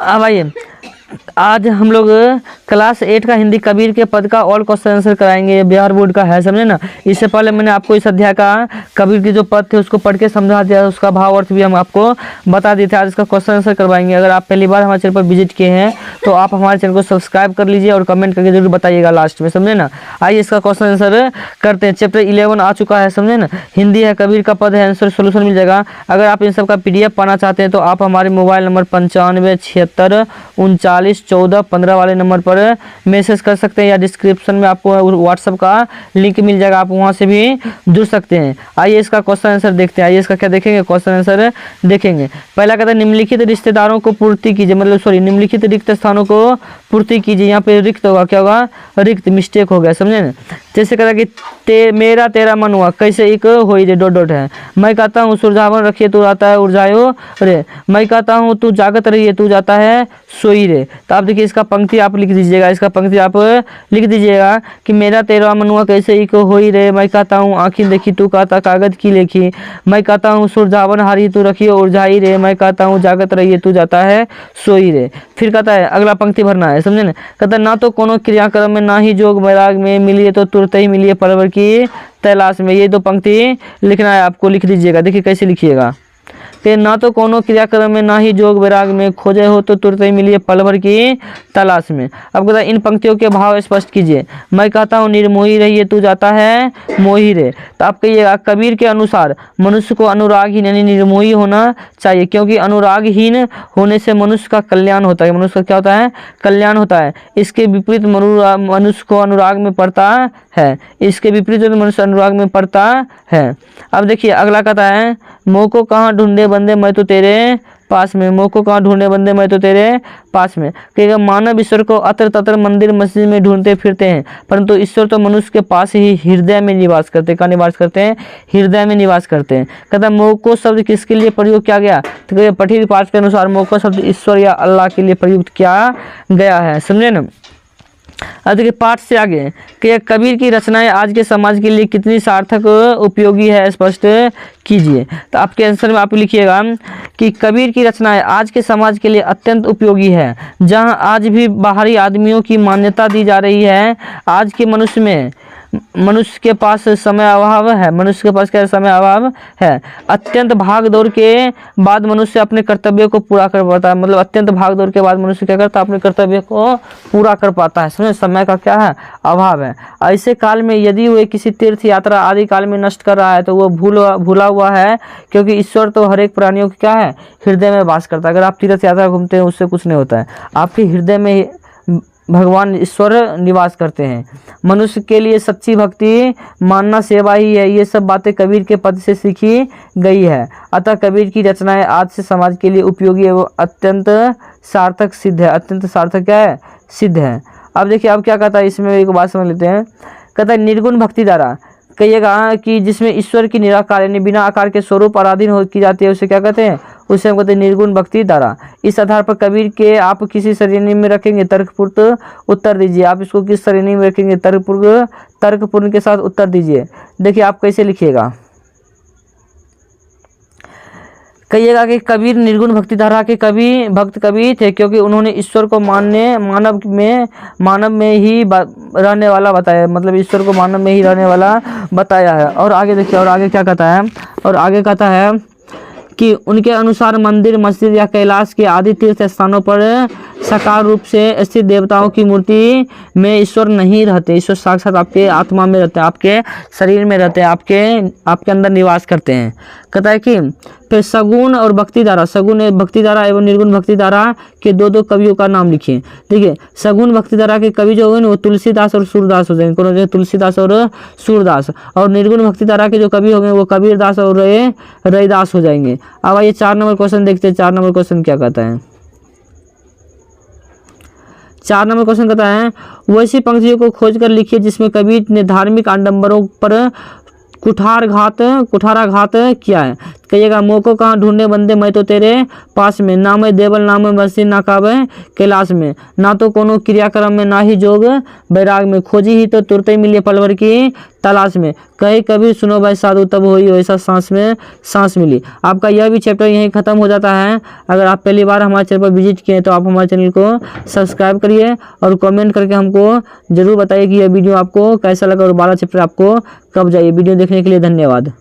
अब आइए, आज हम लोग क्लास 8 का हिंदी कबीर के पद का ऑल क्वेश्चन आंसर कराएंगे। ये बिहार बोर्ड का है, समझे ना। इससे पहले मैंने आपको इस अध्याय का कबीर के जो पद थे उसको पढ़ के समझा दिया, उसका भाव अर्थ भी हम आपको बता दिए थे। आज इसका क्वेश्चन आंसर करवाएंगे। अगर आप पहली बार हमारे चैनल पर विजिट किए हैं तो आप हमारे चैनल को सब्सक्राइब कर लीजिए और कमेंट करके जरूर बताइएगा लास्ट में, समझे ना। आइए इसका क्वेश्चन आंसर करते हैं। चैप्टर 11 आ चुका है, समझे ना। हिंदी है, कबीर का पद है, आंसर सोल्यूशन मिल जाएगा। अगर आप इन सब का PDF पाना चाहते हैं तो आप हमारे मोबाइल नंबर 95 76 39 14 15 वाले नंबर पर मैसेज कर सकते हैं, या डिस्क्रिप्शन में आपको व्हाट्सएप का लिंक मिल जाएगा, आप वहां से भी जुड़ सकते हैं। आइए इसका क्वेश्चन आंसर देखते हैं। आइए इसका क्या देखेंगे, क्वेश्चन आंसर देखेंगे। पहला कहता है निम्नलिखित रिश्तेदारों को पूर्ति कीजिए, मतलब सॉरी निम्नलिखित रिक्त स्थानों को पूर्ति कीजिए। यहाँ पे रिक्त होगा, क्या होगा, रिक्त, मिस्टेक हो गया, समझे ना। जैसे कहता है कि मेरा तेरा मन हुआ, कैसे एक होई रे, डॉट डॉट है। मैं कहता हूँ सुरझावन रखिए, तू आता है उर्जायो रे। मैं कहता हूँ तू जागत रहिए, तू जाता है सोई रे। तो आप देखिए इसका पंक्ति आप लिख दीजिएगा, इसका पंक्ति आप लिख दीजिएगा कि मेरा तेरा मन हुआ कैसे एक होई रे। मैं कहता हूँ आँखी देखी, तू कहता कागज की लेखी। मैं कहता हूँ सुरझावन हारी, तू रखिए उर्जाई रे। मैं कहता हूँ जागत रहिए, तू जाता है सोई रे। फिर कहता है अगला पंक्ति भरना है, समझे ना। कहता है ना तो कोनो क्रियाक्रम में, ना ही जोग वैराग में, मिलिए तो तुरंत ही मिलिए परवर की तलाश में। ये दो पंक्ति लिखना है आपको, लिख दीजिएगा। देखिए कैसे लिखिएगा कि ना तो कोनो क्रियाक्रम में, ना ही जोग वैराग में, खोजे हो तो तुरंत ही मिलिए पल भर की तलाश में। अब कहता है इन पंक्तियों के भाव स्पष्ट कीजिए। मैं कहता हूँ निर्मोही रहिए, तू जाता है मोही रे। तो आप कहिएगा कबीर के अनुसार मनुष्य को अनुरागहीन यानी निर्मोही होना चाहिए, क्योंकि अनुरागहीन होने से मनुष्य का कल्याण होता है। मनुष्य का क्या होता है, कल्याण होता है। इसके विपरीत मनुष्य को अनुराग में पड़ता है, इसके विपरीत मनुष्य अनुराग में पड़ता है। अब देखिए अगला कहता है मोह को कहाँ ढूंढे बंदे, मैं तो तेरे पास में। मोह को कहाँ ढूंढे बंदे, मैं तो तेरे पास में। कहेगा मानव ईश्वर को अत्र तत्र मंदिर मस्जिद में ढूंढते फिरते हैं, परंतु ईश्वर तो मनुष्य के पास ही हृदय में निवास करते हैं। कहाँ निवास करते हैं, हृदय में निवास करते हैं। कहता है मोह को शब्द किसके लिए प्रयोग किया गया, तो पठित पाठ के अनुसार मोह को शब्द ईश्वर या अल्लाह के लिए प्रयुक्त किया गया है, समझे ना। अब देखिए पाठ से आगे कि कबीर की रचनाएं आज के समाज के लिए कितनी सार्थक उपयोगी है, स्पष्ट कीजिए। तो आपके आंसर में आप लिखिएगा कि कबीर की रचनाएं आज के समाज के लिए अत्यंत उपयोगी है। जहां आज भी बाहरी आदमियों की मान्यता दी जा रही है, आज के मनुष्य के पास समय अभाव है। मनुष्य के पास क्या समय अभाव है। अत्यंत भाग दौड़ के बाद मनुष्य अपने कर्तव्य को पूरा कर पाता है, मतलब अत्यंत भाग दौड़ के बाद मनुष्य क्या करता है, अपने कर्तव्य को पूरा कर पाता है, समझे। समय का क्या है, अभाव है। ऐसे काल में यदि वह किसी तीर्थ यात्रा आदि काल में नष्ट कर रहा है तो वो भूला हुआ है, क्योंकि ईश्वर तो हर एक प्राणियों की क्या है, हृदय में वास करता है। अगर आप तीर्थ यात्रा घूमते हैं उससे कुछ नहीं होता है, आपके हृदय में भगवान ईश्वर निवास करते हैं। मनुष्य के लिए सच्ची भक्ति मानना सेवा ही है। ये सब बातें कबीर के पद से सीखी गई है। अतः कबीर की रचनाएं आज से समाज के लिए उपयोगी एवं अत्यंत सार्थक सिद्ध है। अत्यंत सार्थक क्या है, सिद्ध है। अब देखिए अब क्या कहता है, इसमें एक बात समझ लेते हैं। कहता है निर्गुण भक्ति धारा, कहिएगा कि जिसमें ईश्वर की निराकार यानी बिना आकार के स्वरूप आराधना की जाती है, उसे क्या कहते हैं, उसे हम कहते हैं निर्गुण भक्ति धारा। इस आधार पर कबीर के आप किसी श्रेणी में रखेंगे, तर्कपूर्ण उत्तर दीजिए। आप इसको किस श्रेणी में रखेंगे, तर्कपूर्ण के साथ उत्तर दीजिए। देखिए आप कैसे लिखिएगा, कहिएगा कि कबीर निर्गुण भक्ति धारा के भक्त कवि थे, क्योंकि उन्होंने ईश्वर को मानव में ही रहने वाला बताया, मतलब ईश्वर को मानव में ही रहने वाला बताया है। और आगे देखिए, और आगे क्या कहता है, और आगे कहता है कि उनके अनुसार मंदिर मस्जिद या कैलाश के आदि तीर्थ स्थानों पर साकार रूप से स्थित देवताओं की मूर्ति में ईश्वर नहीं रहते। ईश्वर साक्षात आपके आत्मा में रहते हैं, आपके शरीर में रहते हैं, आपके अंदर निवास करते हैं। कहता है कि फिर सगुण और भक्ति धारा, सगुण भक्ति धारा एवं निर्गुण भक्ति धारा के दो कवियों का नाम लिखिए। देखिए सगुण भक्ति धारा के कवि जो होंगे वो तुलसीदास और सूरदास हो जाएंगे। कौन हो जाएंगे, तुलसीदास और सूरदास। और निर्गुण भक्ति धारा के जो कवि होंगे वो कबीरदास और रैदास हो जाएंगे। अब आइए 4 नंबर क्वेश्चन देखते हैं। 4 नंबर क्वेश्चन क्या कहता है, 4 नंबर क्वेश्चन कहता है वैसी पंक्तियों को खोज कर लिखिए जिसमें कबीर ने धार्मिक आडंबरों पर कुठाराघात किया है। कहिएगा मोह को कहाँ ढूंढे बंदे, मैं तो तेरे पास में। ना मैं देवल ना मैं मस्जिद ना काबे कैलाश में। ना तो कोनो क्रियाक्रम में, ना ही जोग बैराग में, खोजी ही तो तुरते मिलिए पलवर की तलाश में, कहीं कभी सुनो भाई साधु तब हुई वैसा सांस में सांस मिली। आपका यह भी चैप्टर यहीं ख़त्म हो जाता है। अगर आप पहली बार हमारे चैनल पर विजिट किए तो आप हमारे चैनल को सब्सक्राइब करिए और कमेंट करके हमको ज़रूर बताइए कि यह वीडियो आपको कैसा लगा और 12 चैप्टर आपको कब चाहिए। वीडियो देखने के लिए धन्यवाद।